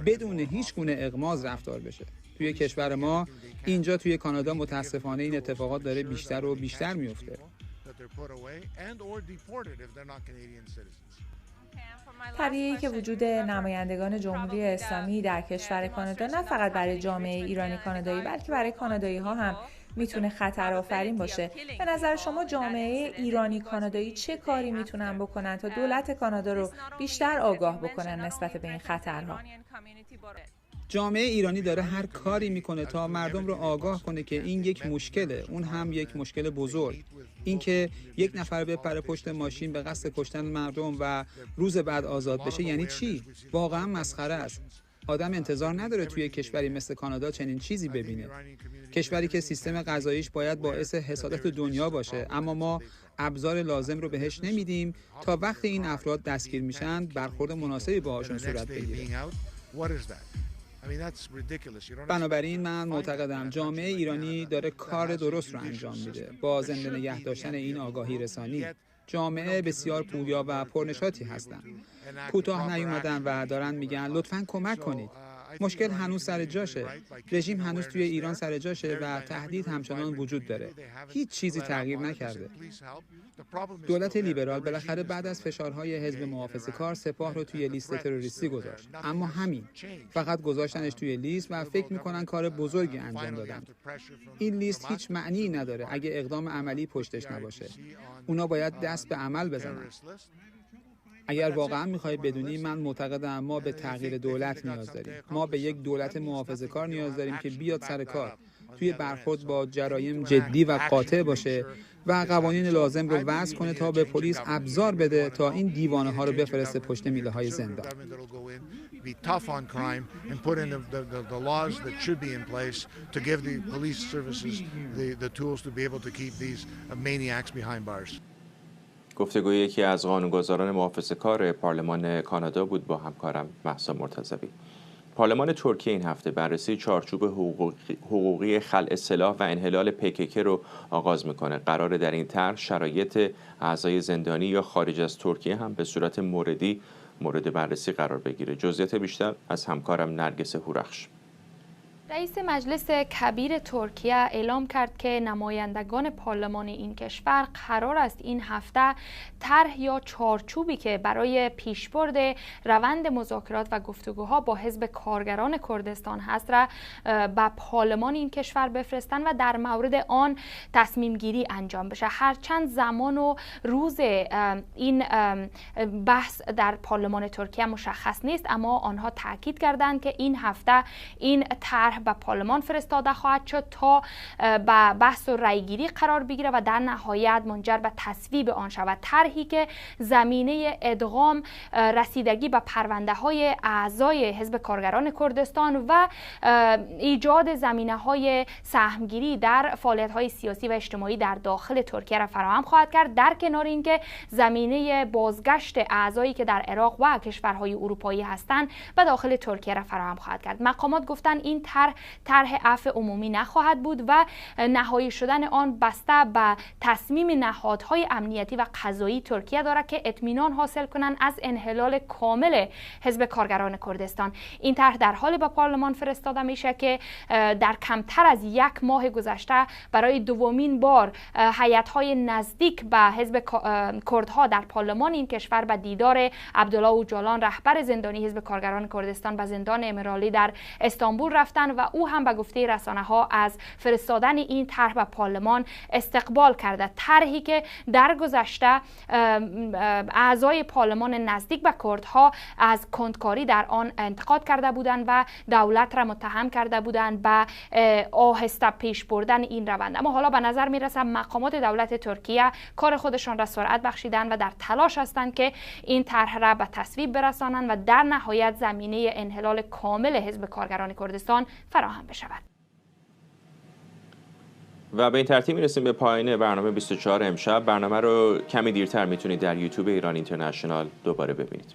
بدون هیچ گونه اغماض رفتار بشه. توی کشور ما اینجا توی کانادا متاسفانه این اتفاقات داره بیشتر و بیشتر میفته. طبیعیه که وجود نمایندگان جمهوری اسلامی در کشور کانادا نه فقط برای جامعه ایرانی کانادایی بلکه برای کانادایی ها هم میتونه خطر آفرین باشه. به نظر شما جامعه ایرانی کانادایی چه کاری میتونن بکنن تا دولت کانادا رو بیشتر آگاه بکنن نسبت به این خطرها؟ جامعه ایرانی داره هر کاری میکنه تا مردم رو آگاه کنه که این یک مشکله، اون هم یک مشکل بزرگ. اینکه یک نفر بپره پشت ماشین به قصد کشتن مردم و روز بعد آزاد بشه یعنی چی؟ واقعا مسخره است. آدم انتظار نداره توی کشوری مثل کانادا چنین چیزی ببینه. کشوری که سیستم قضاییش باید باعث حسادت دنیا باشه، اما ما ابزار لازم رو بهش نمیدیم تا وقتی این افراد دستگیر میشن برخورد مناسبی باهاشون صورت بگیره. بنابراین من معتقدم جامعه ایرانی داره کار درست رو انجام میده با زنده نگه داشتن این آگاهی رسانی. جامعه بسیار پویا و پرنشاطی هستند. کوتاه نیومدن و دارن میگن لطفاً کمک کنید. مشکل هنوز سر جاشه. رژیم هنوز توی ایران سر جاشه و تهدید همچنان وجود داره. هیچ چیزی تغییر نکرده. دولت لیبرال بالاخره بعد از فشارهای حزب محافظه‌کار سپاه رو توی لیست تروریستی گذاشت. اما همین. فقط گذاشتنش توی لیست و فکر میکنن کار بزرگی انجام دادن. این لیست هیچ معنی نداره اگه اقدام عملی پشتش نباشه. اونا باید دست به عمل بزنن. اگر واقعا میخوای بدونی، من معتقدم ما به تغییر دولت نیاز داریم. ما به یک دولت محافظه‌کار نیاز داریم که بیاد سر کار، توی برخورد با جرایم جدی و قاطع باشه و قوانین لازم رو وضع کنه تا به پلیس ابزار بده تا این دیوانه ها رو بفرسته پشت میله های زندان. Be tough on crime and put in the laws that should be in place to give the police services the tools to be able to keep these maniacs behind bars. گفتگوی یکی از قانونگذاران محافظه‌کار پارلمان کانادا بود با همکارم مهسا مرتضوی. پارلمان ترکیه این هفته بررسی چارچوب حقوقی خلع سلاح و انحلال PKK رو آغاز میکنه. قراره در این طرح شرایط اعضای زندانی یا خارج از ترکیه هم به صورت مورد بررسی قرار بگیره. جزئیات بیشتر از همکارم نرگس هورخش. رئیس مجلس کبیر ترکیه اعلام کرد که نمایندگان پارلمان این کشور قرار است این هفته طرح یا چارچوبی که برای پیشبرد روند مذاکرات و گفتگوها با حزب کارگران کردستان هست را به پارلمان این کشور بفرستند و در مورد آن تصمیم گیری انجام بشه. هرچند زمان و روز این بحث در پارلمان ترکیه مشخص نیست، اما آنها تاکید کردند که این هفته این طرح به پارلمان فرستاده خواهد شد تا به بحث و رأیگیری قرار بگیره و در نهایت منجر به تصویب آن شود. طرحی که زمینه ادغام رسیدگی به پرونده های اعضای حزب کارگران کردستان و ایجاد زمینه های سهمگیری در فعالیت های سیاسی و اجتماعی در داخل ترکیه را فراهم خواهد کرد، در کنار اینکه زمینه بازگشت اعضایی که در عراق و کشورهای اروپایی هستند به داخل ترکیه را فراهم خواهد کرد. مقامات گفتند این طرح عفو عمومی نخواهد بود و نهایی شدن آن بسته به تصمیم نهادهای امنیتی و قضایی ترکیه دارد که اطمینان حاصل کنند از انحلال کامل حزب کارگران کردستان. این طرح در حال به پارلمان فرستاده میشه که در کمتر از یک ماه گذشته برای دومین بار هیئت‌های نزدیک به حزب کردها در پارلمان این کشور به دیدار عبدالله اوجالان رهبر زندانی حزب کارگران کردستان به زندان امرالی در استانبول رفتند و او هم به گفته رسانه‌ها از فرستادن این طرح به پارلمان استقبال کرده. طرحی که در گذشته اعضای پارلمان نزدیک به کردها از کندکاری در آن انتقاد کرده بودند و دولت را متهم کرده بودند به آهسته پیش بردن این روند. اما حالا به نظر میرسد مقامات دولت ترکیه کار خودشان را سرعت بخشیدند و در تلاش هستند که این طرح را به تصویب برسانند و در نهایت زمینه انحلال کامل حزب کارگران کردستان فراهم بشود. و به این ترتیب میرسیم به پایان برنامه 24 امشب. برنامه رو کمی دیرتر میتونید در یوتیوب ایران اینترنشنال دوباره ببینید.